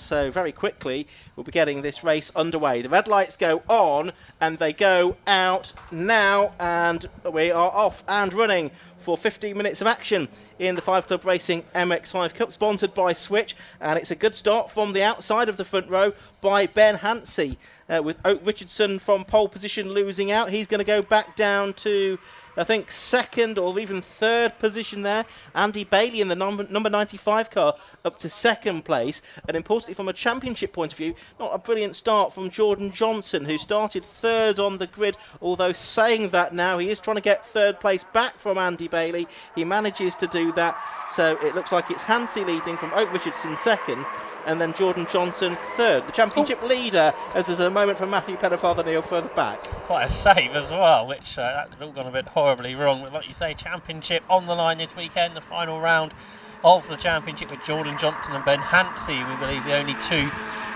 so very quickly we'll be getting this race underway. The red lights go on and they go out now, and we are off and running for 15 minutes of action in the 5 Club Racing MX5 Cup, sponsored by Switch, and it's a good start from the outside of the front row by Ben Hansey, with Oak Richardson from pole position losing out. He's going to go back down to, I think, second or even third position there. Andy Bailey in the number 95 car up to second place. And importantly, from a championship point of view, not a brilliant start from Jordan Johnson, who started third on the grid, although saying that now, he is trying to get third place back from Andy Bailey. He manages to do that, so it looks like it's Hansey leading from Oak Richardson second, and then Jordan Johnson third. The championship leader, as there's a moment from Matthew Pettifather-Neal further back. Quite a save as well, which that could have all gone a bit horribly wrong. But like you say, championship on the line this weekend, the final round of the championship with Jordan Johnson and Ben Hansey, we believe the only two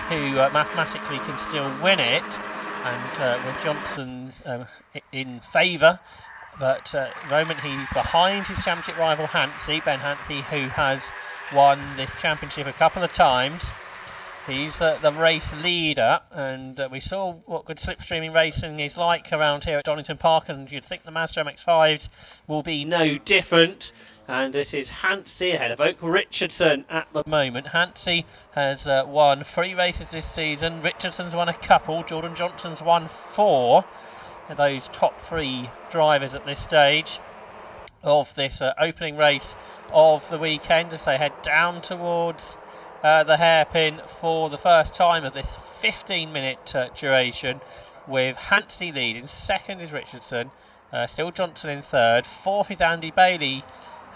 who mathematically can still win it, and with Johnson's in favour. But at the moment he's behind his championship rival Hansey, Ben Hansey, who has won this championship a couple of times. He's the race leader, and we saw what good slipstreaming racing is like around here at Donington Park, and you'd think the Mazda MX-5s will be no different. And it is Hansey ahead of Oak Richardson at the moment. Hansey has won 3 races this season. Richardson's won a couple. Jordan Johnson's won 4. Those top 3 drivers at this stage of this opening race of the weekend, as they head down towards the hairpin for the first time of this 15-minute duration, with Hansey leading. Second is Richardson, still Johnson in third. Fourth is Andy Bailey,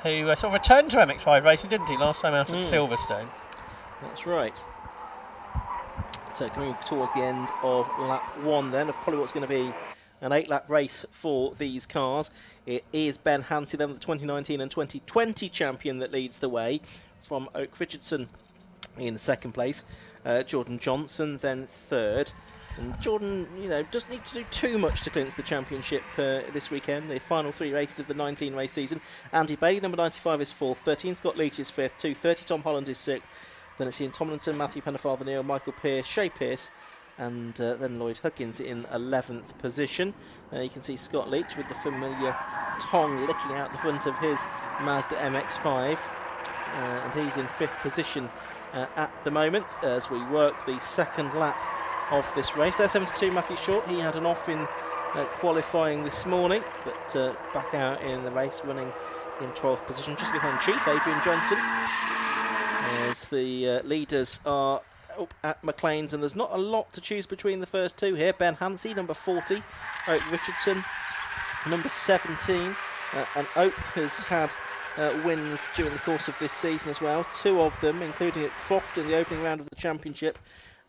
who sort of returned to MX5 racing, didn't he, last time out at Silverstone? That's right. So coming towards the end of lap 1 then, of probably what's going to be an 8-lap race for these cars. It is Ben Hansey, then the 2019 and 2020 champion, that leads the way from Oak Richardson in second place. Jordan Johnson then third. And Jordan, doesn't need to do too much to clinch the championship this weekend. The final 3 races of the 19 race season. Andy Bailey, number 95, is 4th. 13, Scott Leach is 5th. 230, Tom Holland is 6th. Then it's Ian Tomlinson, Matthew Pettifather-Neal, Michael Pearce, Shea Pearce, and then Lloyd Huggins in 11th position. You can see Scott Leach with the familiar tongue licking out the front of his Mazda MX-5, and he's in 5th position at the moment as we work the second lap of this race. There's 72, Matthew Short. He had an off in qualifying this morning, but back out in the race, running in 12th position, just behind Chief Adrian Johnson, as the leaders are up at McLean's, and there's not a lot to choose between the first 2 here. Ben Hansey, number 40, Oak Richardson, number 17, and Oak has had wins during the course of this season as well, 2 of them, including at Croft in the opening round of the championship,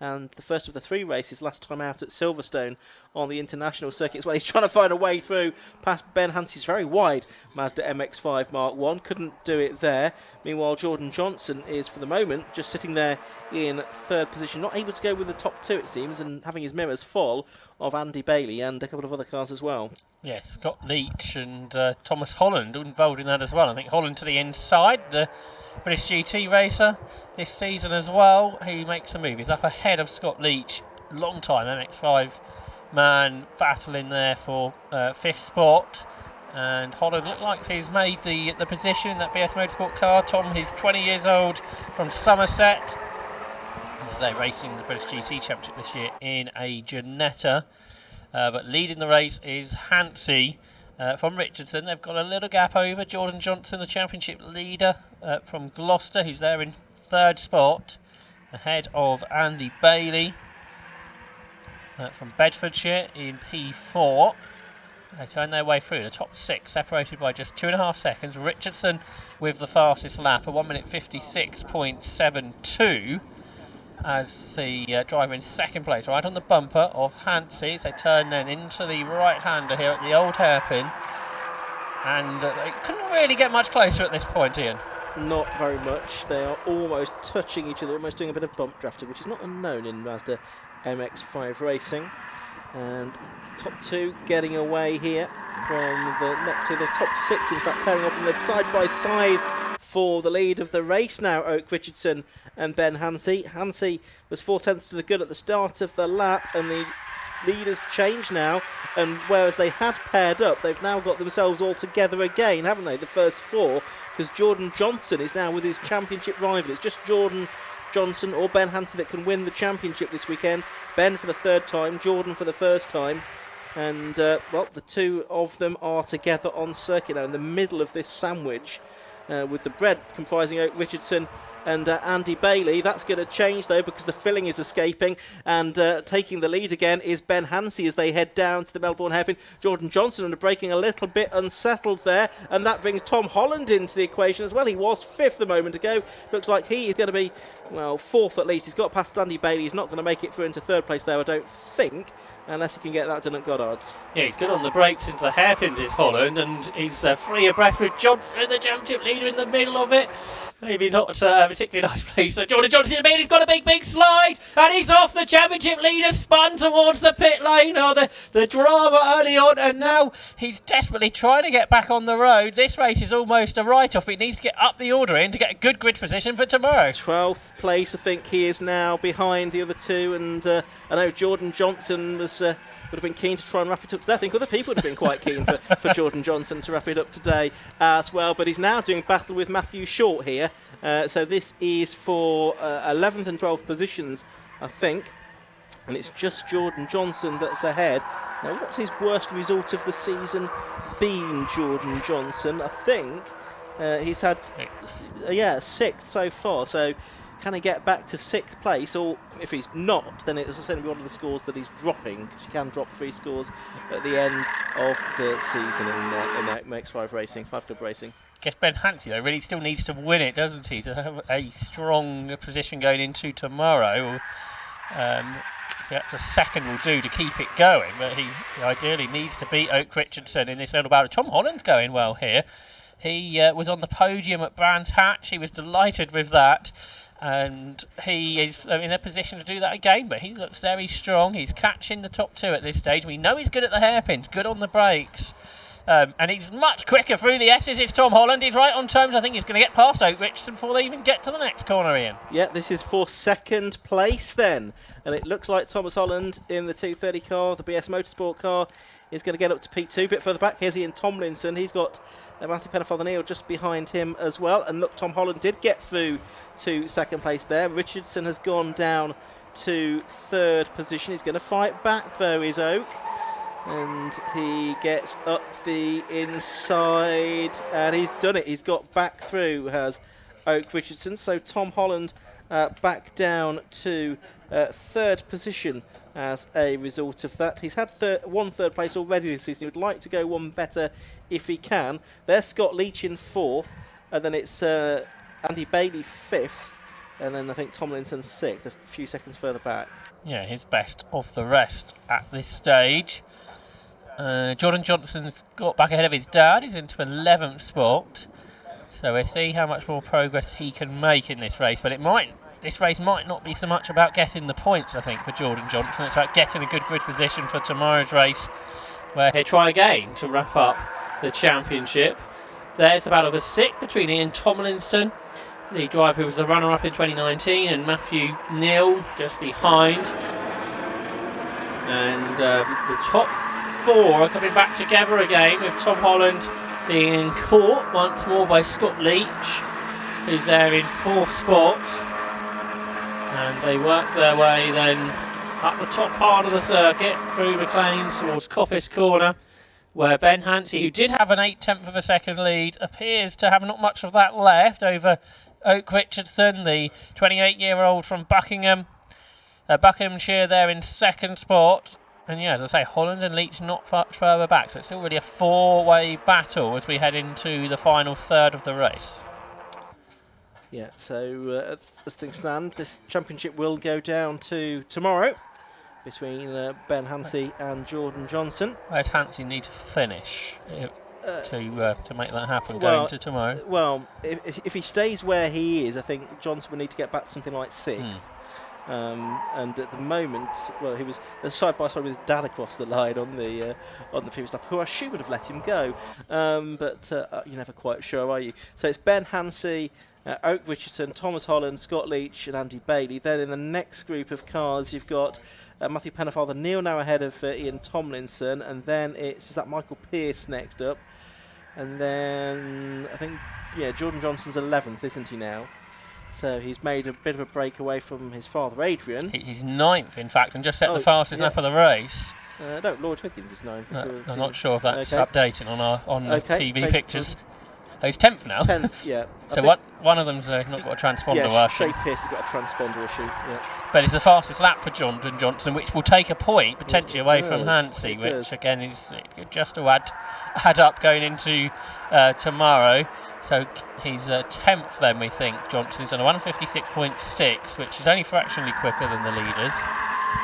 and the first of the 3 races last time out at Silverstone on the international circuit as well. He's trying to find a way through past Ben Hansey's very wide Mazda MX-5 Mark 1. Couldn't do it there. Meanwhile, Jordan Johnson is, for the moment, just sitting there in 3rd position, not able to go with the top 2, it seems, and having his mirrors full of Andy Bailey and a couple of other cars as well. Yes, Scott Leach and Thomas Holland involved in that as well. I think Holland to the inside, the British GT racer this season as well. He makes a move. He's up ahead of Scott Leach, long time MX5 man, battling there for 5th spot. And Holland looked like he's made the position in that BS Motorsport car. Tom, he's 20 years old, from Somerset. They're racing the British GT Championship this year in a Ginetta. But leading the race is Hansey from Richardson. They've got a little gap over Jordan Johnson, the championship leader from Gloucester, who's there in 3rd spot, ahead of Andy Bailey from Bedfordshire in P4. They turn their way through the top 6, separated by just 2.5 seconds. Richardson with the fastest lap, a 1 minute 56.72. As the driver in 2nd place, right on the bumper of Hansey, as they turn then into the right-hander here at the old hairpin. And they couldn't really get much closer at this point, Ian. Not very much. They are almost touching each other, almost doing a bit of bump drafting, which is not unknown in Mazda MX-5 racing. And top 2 getting away here from the next 2. The top 6, in fact, pairing off in the side-by-side for the lead of the race now, Oak Richardson and Ben Hansey. Hansey was 4/10 to the good at the start of the lap, and the leaders changed now, and whereas they had paired up, they've now got themselves all together again, haven't they, the first four, because Jordan Johnson is now with his championship rival. It's just Jordan Johnson or Ben Hansey that can win the championship this weekend. Ben for the third time, Jordan for the first time, and well, the two of them are together on circuit now in the middle of this sandwich, with the bread comprising Oak Richardson and Andy Bailey. That's going to change though, because the filling is escaping, and taking the lead again is Ben Hansey as they head down to the Melbourne hairpin. Jordan Johnson under braking a little bit unsettled there, and that brings Tom Holland into the equation as well. He was fifth a moment ago. Looks like he is going to be, well, fourth at least. He's got past Andy Bailey. He's not going to make it through into third place there, I don't think, unless he can get that done at Goddard's. Yeah, he's good on the brakes into the hairpins, is Holland, and he's free abreast with Johnson, the championship leader, in the middle of it. Maybe not a particularly nice place. So Jordan Johnson in the middle, he's got a big slide, and he's off. The championship leader spun towards the pit lane. Oh, the drama early on, and now he's desperately trying to get back on the road. This race is almost a write-off, but he needs to get up the order in to get a good grid position for tomorrow. 12th place, I think he is now behind the other two, and I know Jordan Johnson was would have been keen to try and wrap it up today. I think other people would have been quite keen for Jordan Johnson to wrap it up today as well, but he's now doing battle with Matthew Short here, so this is for 11th and 12th positions, I think, and it's just Jordan Johnson that's ahead. Now, what's his worst result of the season been, Jordan Johnson? I think he's had sixth so far, so can he get back to 6th place? Or if he's not, then it's going to be one of the scores that he's dropping, because you can drop 3 scores at the end of the season in MX5 racing, 5 Club racing. I guess Ben Hansey, though, really still needs to win it, doesn't he, to have a strong position going into tomorrow. Perhaps a second will do to keep it going, but he ideally needs to beat Oak Richardson in this little battle. Tom Holland's going well here. He was on the podium at Brands Hatch. He was delighted with that. And he is in a position to do that again, but he looks very strong. He's catching the top 2 at this stage. We know he's good at the hairpins, good on the brakes, and he's much quicker through the S's. It's Tom Holland. He's right on terms. I think he's going to get past Oak Richardson before they even get to the next corner, Ian. Yeah, this is for 2nd place then, and it looks like Thomas Holland in the 230 car, the BS Motorsport car, is going to get up to P2. A bit further back, here's Ian Tomlinson. He's got Matthew Pennefather-Neal just behind him as well. And look, Tom Holland did get through to 2nd place there. Richardson has gone down to 3rd position. He's going to fight back though, is Oak. And he gets up the inside, and he's done it. He's got back through, has Oak Richardson. So Tom Holland back down to 3rd position as a result of that. He's had 3rd place already this season. He would like to go one better if he can. There's Scott Leach in 4th, and then it's Andy Bailey 5th, and then I think Tomlinson 6th, a few seconds further back. Yeah, his best of the rest at this stage. Jordan Johnson's got back ahead of his dad. He's into 11th spot, so we'll see how much more progress he can make in this race, but this race might not be so much about getting the points, I think, for Jordan Johnson. It's about getting a good grid position for tomorrow's race, where he'll try again to wrap up the championship. There's the battle for 6th between Ian Tomlinson, the driver who was the runner-up in 2019, and Matthew Neal just behind. And the top 4 are coming back together again, with Tom Holland being caught once more by Scott Leach, who's there in 4th spot. And they work their way then up the top part of the circuit through McLean's towards Coppice Corner, where Ben Hansey, who did have an 8/10 of a second lead, appears to have not much of that left over Oak Richardson, the 28-year-old from Buckinghamshire, there in 2nd spot. And yeah, as I say, Holland and Leach not much further back, so it's still really a 4-way battle as we head into the final 1/3 of the race. Yeah, so as things stand, this championship will go down to tomorrow between Ben Hansey and Jordan Johnson. Where's Hansey need to finish to make that happen going to tomorrow? Well, if he stays where he is, I think Johnson will need to get back to something like 6th. And at the moment, well, he was side by side with his dad across the line on the previous lap, who I assume would have let him go, but you're never quite sure, are you? So it's Ben Hansey, Oak Richardson, Thomas Holland, Scott Leach and Andy Bailey. Then in the next group of cars you've got Matthew Pennefather, Neil now ahead of Ian Tomlinson, and then is that Michael Pearce next up, and then I think Jordan Johnson's 11th, isn't he now? So he's made a bit of a break away from his father Adrian. He's 9th in fact, and just set the fastest lap of the race. No, Lloyd Huggins is 9th. I'm not sure if that's updated on the TV pictures. Oh, he's 10th now. 10th, yeah. So one of them's not got a transponder working. Shay Pearce has got a transponder issue. Yeah. But it's the fastest lap for Jordan Johnson, which will take a point potentially away from Hansey, which again is just to add up going into tomorrow. So he's 10th then, we think. Johnson's on a 156.6, which is only fractionally quicker than the leaders.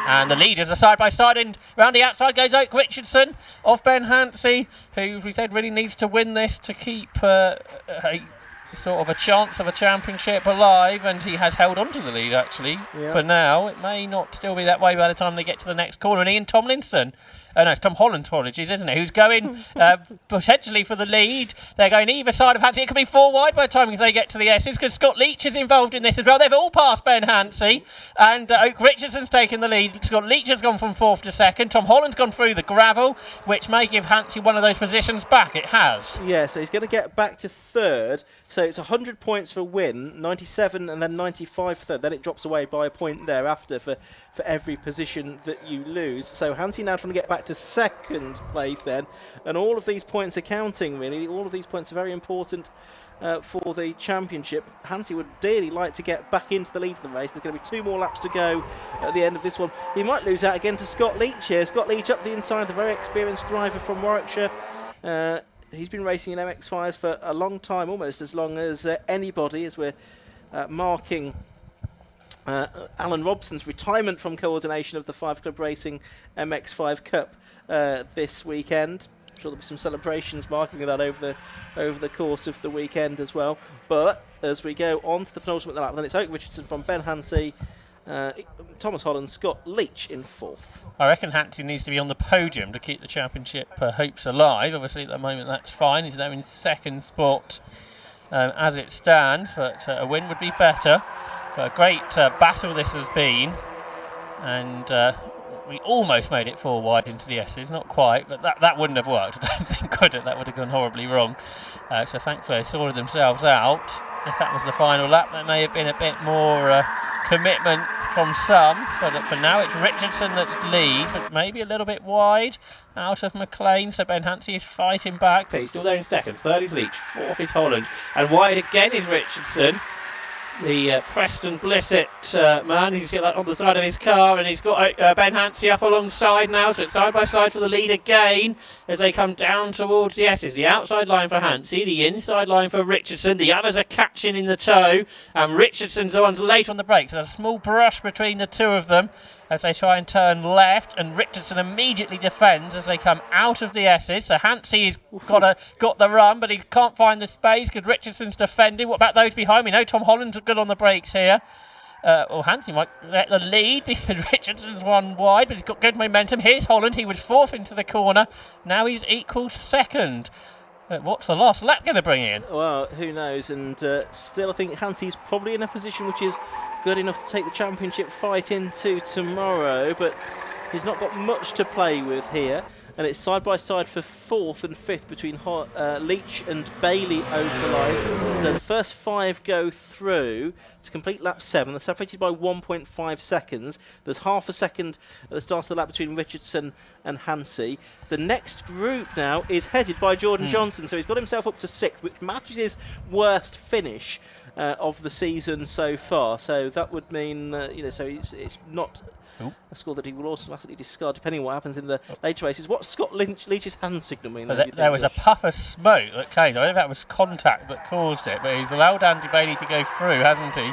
And the leaders are side by side, and round the outside goes Oak Richardson of Ben Hansey, who we said really needs to win this to keep a sort of a chance of a championship alive, and he has held on to the lead actually for now. It may not still be that way by the time they get to the next corner. And Ian Tomlinson, no, it's Tom Holland, apologies, isn't it? Who's going potentially for the lead. They're going either side of Hansey. It could be 4 wide by the time they get to the S's, because Scott Leach is involved in this as well. They've all passed Ben Hansey, and Oak Richardson's taken the lead. Scott Leach has gone from 4th to 2nd. Tom Holland's gone through the gravel, which may give Hansey one of those positions back. It has. Yeah, so he's going to get back to 3rd. So it's 100 points for win, 97 and then 95 for 3rd. Then it drops away by a point thereafter for every position that you lose. So Hansey now trying to get back to 2nd place then, and all of these points are counting really. All of these points are very important for the championship. Hansey would dearly like to get back into the lead of the race. There's going to be 2 more laps to go at the end of this one. He might lose out again to Scott Leach here. Scott Leach up the inside, the very experienced driver from Warwickshire. He's been racing in MX5 for a long time, almost as long as anybody, as we're marking Alan Robson's retirement from coordination of the 5 Club Racing MX5 Cup this weekend. I'm sure there'll be some celebrations marking that over the course of the weekend as well. But as we go on to the penultimate lap, then it's Oak Richardson from Ben Hansey, Thomas Holland, Scott Leach in 4th. I reckon Hansey needs to be on the podium to keep the championship hopes alive. Obviously at the moment that's fine. He's now in 2nd spot as it stands, but a win would be better. But a great battle this has been, and we almost made it 4 wide into the S's, not quite, but that wouldn't have worked, I don't think, could it? That would have gone horribly wrong. So thankfully they sorted themselves out. If that was the final lap, there may have been a bit more commitment from some, but for now it's Richardson that leads, but maybe a little bit wide out of McLean, so Ben Hansey is fighting back, but he's still there in 2nd. 3rd is Leach, 4th is Holland, and wide again is Richardson. The Preston Blissett man, you can see that on the side of his car, and he's got Ben Hansey up alongside now, so it's side by side for the lead again as they come down towards the S's. The outside line for Hansey, the inside line for Richardson, the others are catching in the tow, and Richardson's the one's late on the brakes. There's a small brush between the two of them as they try and turn left, and Richardson immediately defends as they come out of the S's. So Hansey's got the run, but he can't find the space because Richardson's defending. What about those behind me? No, Tom Holland's good on the brakes here. Hansey might let the lead because Richardson's 1 wide, but he's got good momentum. Here's Holland. He was 4th into the corner. Now he's equal 2nd. What's the last lap going to bring in? Well, who knows? And still, I think Hansey's probably in a position which is good enough to take the championship fight into tomorrow, but he's not got much to play with here. And it's side by side for 4th and 5th between Leach and Bailey over the line. So the first 5 go through to complete lap 7. They're separated by 1.5 seconds. There's half a second at the start of the lap between Richardson and Hansey. The next group now is headed by Jordan Johnson, so he's got himself up to 6th, which matches his worst finish of the season so far. So that would mean, so it's not a score that he will automatically discard depending on what happens in the later races. What's Scott Leach's hand signal mean? There was a puff of smoke that came. I don't know if that was contact that caused it, but he's allowed Andy Bailey to go through, hasn't he?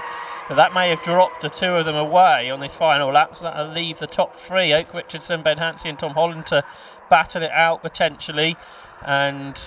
But that may have dropped the 2 of them away on this final lap, so that'll leave the top 3, Oak Richardson, Ben Hansey and Tom Holland, to battle it out potentially. And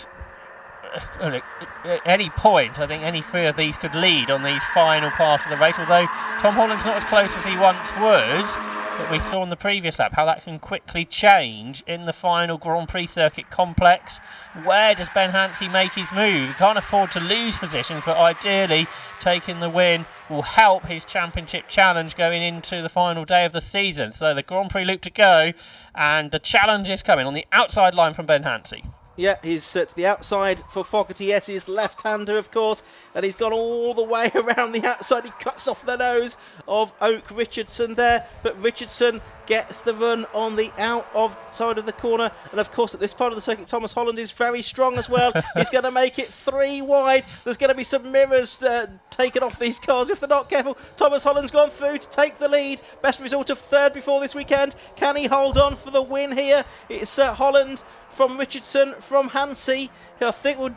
at any point, I think any three of these could lead on these final part of the race, although Tom Holland's not as close as he once was. That we saw in the previous lap, how that can quickly change in the final Grand Prix circuit complex. Where does Ben Hansey make his move? He can't afford to lose positions, but ideally taking the win will help his championship challenge going into the final day of the season. So the Grand Prix loop to go, and the challenge is coming on the outside line from Ben Hansey. Yeah, he's to the outside for Fogarty. Yes, he's left-hander, of course, and he's gone all the way around the outside. He cuts off the nose of Oak Richardson there, but Richardson gets the run on the outside of the corner. And of course, at this part of the circuit, Thomas Holland is very strong as well. He's going to make it 3 wide. There's going to be some mirrors taken off these cars if they're not careful. Thomas Holland's gone through to take the lead. Best result of 3rd before this weekend. Can he hold on for the win here? It's Holland from Richardson, from Hansey, who I think will...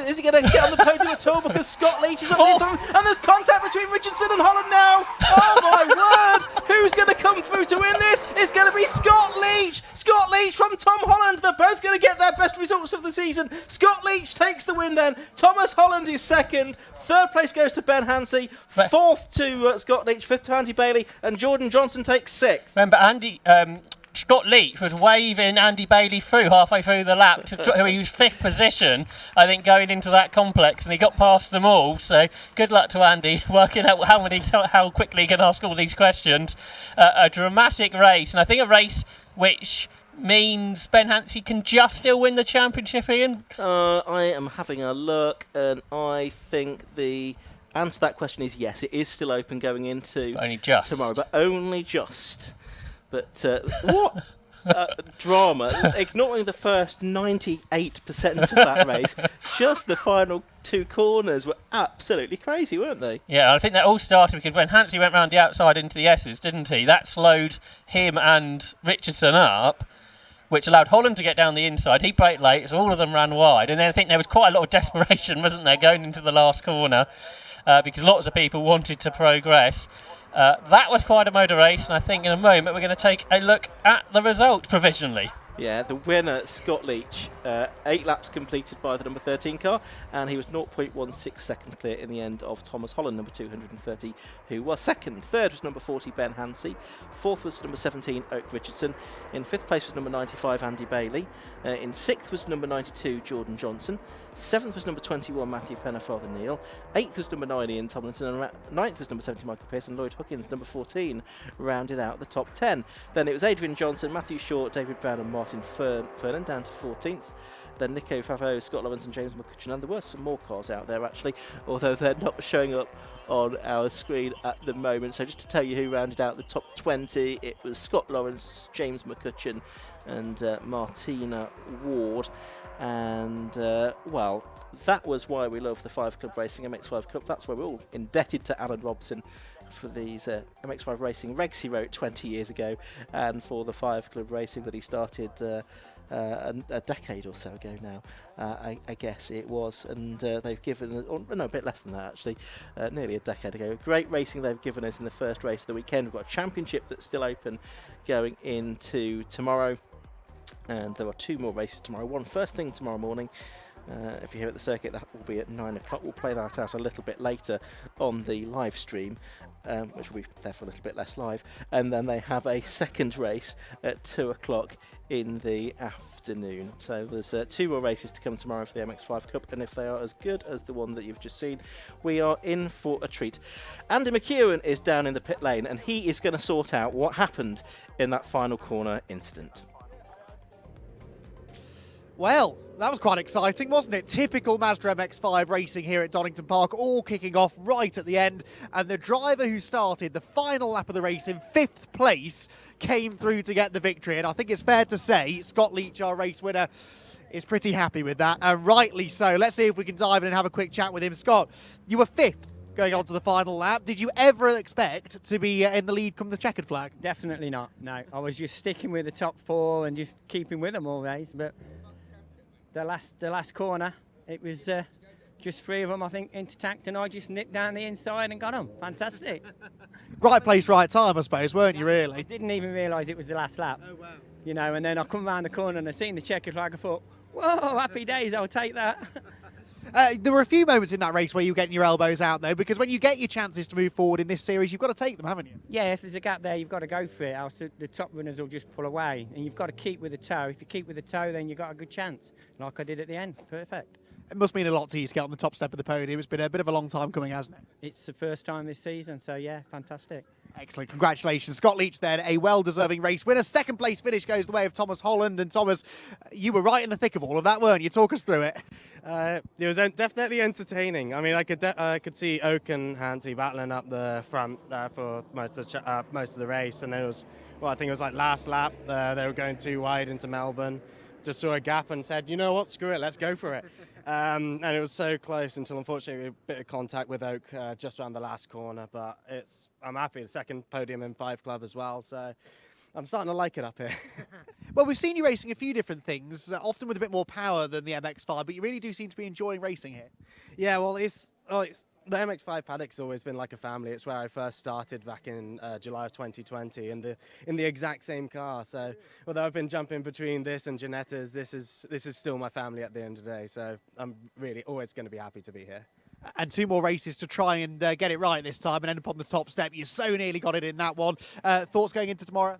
is he going to get on the podium at all? Because Scott Leach is up the inside, and there's contact between Richardson and Holland now. Oh my word! Who's going to come through to win this? It's going to be Scott Leach. Scott Leach from Tom Holland. They're both going to get their best results of the season. Scott Leach takes the win then. Thomas Holland is 2nd. 3rd place goes to Ben Hansey. 4th to Scott Leach. 5th to Andy Bailey. And Jordan Johnson takes 6th. Remember, Scott Leach was waving Andy Bailey through halfway through the lap. He was 5th position, I think, going into that complex, and he got past them all. So good luck to Andy, working out how quickly he can ask all these questions. A dramatic race, and I think a race which means Ben Hansey can just still win the championship, Ian. I am having a look, and I think the answer to that question is yes. It is still open going into tomorrow, but only just. But what drama, ignoring the first 98% of that race, just the final 2 corners were absolutely crazy, weren't they? Yeah, I think that all started because when Hansey went round the outside into the S's, didn't he? That slowed him and Richardson up, which allowed Holland to get down the inside. He braked late, so all of them ran wide. And then I think there was quite a lot of desperation, wasn't there, going into the last corner, because lots of people wanted to progress. That was quite a motor race, and I think in a moment we're going to take a look at the result provisionally. Yeah, the winner, Scott Leach, 8 laps completed by the number 13 car, and he was 0.16 seconds clear in the end of Thomas Holland, number 230, who was 2nd. 3rd was number 40, Ben Hansey. 4th was number 17, Oak Richardson. In 5th place was number 95, Andy Bailey. In 6th was number 92, Jordan Johnson. 7th was number 21, Matthew Pennefather Neal. 8th was number 9, Ian Tomlinson. And 9th was number 70, Michael Pearce. And Lloyd Huckins, number 14, rounded out the top 10. Then it was Adrian Johnson, Matthew Short, David Brown and Martin Fernan down to 14th. Then Nico Favreau, Scott Lawrence and James McCutcheon. And there were some more cars out there actually, although they're not showing up on our screen at the moment. So just to tell you who rounded out the top 20, it was Scott Lawrence, James McCutcheon and Martina Ward. And well, that was why we love the 5 Club Racing MX5 Cup. That's why we're all indebted to Alan Robson for these MX5 Racing regs he wrote 20 years ago, and for the 5 Club Racing that he started a decade or so ago now, I guess it was. And they've given us, no, a bit less than that actually, nearly a decade ago. Great racing they've given us in the first race of the weekend. We've got a championship that's still open going into tomorrow. And there are 2 more races tomorrow. One first thing tomorrow morning. If you're here at the circuit, that will be at 9 o'clock. We'll play that out a little bit later on the live stream, which will be therefore a little bit less live. And then they have a second race at 2 o'clock in the afternoon. So there's 2 more races to come tomorrow for the MX5 Cup, and if they are as good as the one that you've just seen, we are in for a treat. Andy McEwen is down in the pit lane, and he is going to sort out what happened in that final corner incident. Well, that was quite exciting, wasn't it? Typical Mazda MX-5 racing here at Donington Park, all kicking off right at the end. And the driver who started the final lap of the race in 5th place came through to get the victory. And I think it's fair to say Scott Leach, our race winner, is pretty happy with that, and rightly so. Let's see if we can dive in and have a quick chat with him. Scott, you were 5th going on to the final lap. Did you ever expect to be in the lead come the checkered flag? Definitely not, no. I was just sticking with the top 4 and just keeping with them always, but the last corner, it was just 3 of them, I think, intact, and I just nipped down the inside and got them. Fantastic. Right place, right time, I suppose, weren't you, really? I didn't even realise it was the last lap. Oh, wow. You know, and then I come round the corner and I seen the checkered flag. I thought, whoa, happy days, I'll take that. There were a few moments in that race where you were getting your elbows out, though, because when you get your chances to move forward in this series, you've got to take them, haven't you? Yeah, if there's a gap there, you've got to go for it, else the top runners will just pull away. And you've got to keep with the toe. If you keep with the toe, then you've got a good chance, like I did at the end. Perfect. It must mean a lot to you to get on the top step of the podium. It's been a bit of a long time coming, hasn't it? It's the first time this season, so yeah, fantastic. Excellent. Congratulations. Scott Leach then, a well-deserving race winner. Second place finish goes the way of Thomas Holland. And Thomas, you were right in the thick of all of that, weren't you? Talk us through it. It was definitely entertaining. I mean, I could see Oak and Hansi battling up the front for most of the race, and then it was, well, I think it was like last lap. They were going too wide into Melbourne. Just saw a gap and said, you know what, screw it, let's go for it. And it was so close until, unfortunately, a bit of contact with Oak just around the last corner. But I'm happy. The second podium in 5 Club as well. So I'm starting to like it up here. Well, we've seen you racing a few different things, often with a bit more power than the MX5, but you really do seem to be enjoying racing here. Yeah, well, the MX5 paddock's always been like a family. It's where I first started back in July of 2020 in the exact same car. So although I've been jumping between this and Giannetta's, this is still my family at the end of the day. So I'm really always going to be happy to be here. And 2 more races to try and get it right this time and end up on the top step. You so nearly got it in that one. Thoughts going into tomorrow?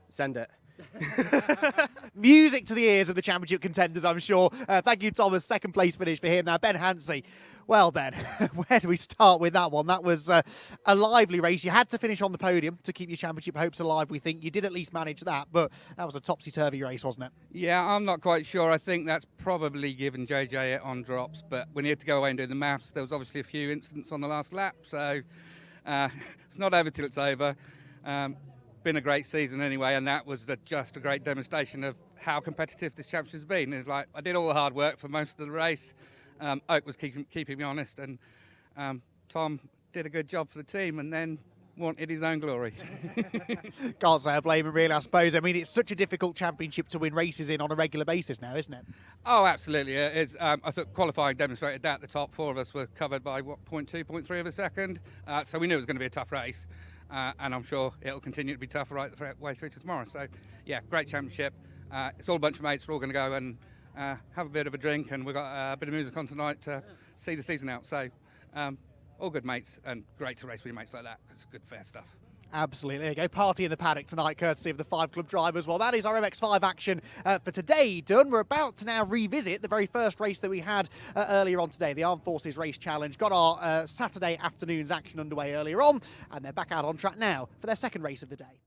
Send it. Music to the ears of the championship contenders, I'm sure. Thank you, Thomas. Second place finish for him. Now, Ben Hansi. Well, Ben, where do we start with that one? That was a lively race. You had to finish on the podium to keep your championship hopes alive, we think. You did at least manage that, but that was a topsy-turvy race, wasn't it? Yeah, I'm not quite sure. I think that's probably given JJ it on drops, but when you had to go away and do the maths, there was obviously a few incidents on the last lap, so it's not over till it's over. Been a great season anyway, and that was just a great demonstration of how competitive this championship's been. It's like I did all the hard work for most of the race. Oak was keeping me honest, and Tom did a good job for the team, and then wanted his own glory. Can't say I blame him, really, I suppose. I mean, it's such a difficult championship to win races in on a regular basis now, isn't it? Oh, absolutely. It's, I thought qualifying demonstrated that. The top 4 of us were covered by, 0.2, 0.3 of a second. So we knew it was going to be a tough race. And I'm sure it'll continue to be tough right the way through to tomorrow. So, yeah, great championship. It's all a bunch of mates. We're all going to go and have a bit of a drink, and we've got a bit of music on tonight to see the season out. So, all good mates, and great to race with your mates like that, because it's good, fair stuff. Absolutely. There you go. Party in the paddock tonight, courtesy of the 5 Club drivers. Well, that is our MX5 action for today done. We're about to now revisit the very first race that we had earlier on today, the Armed Forces Race Challenge. Got our Saturday afternoon's action underway earlier on, and they're back out on track now for their second race of the day.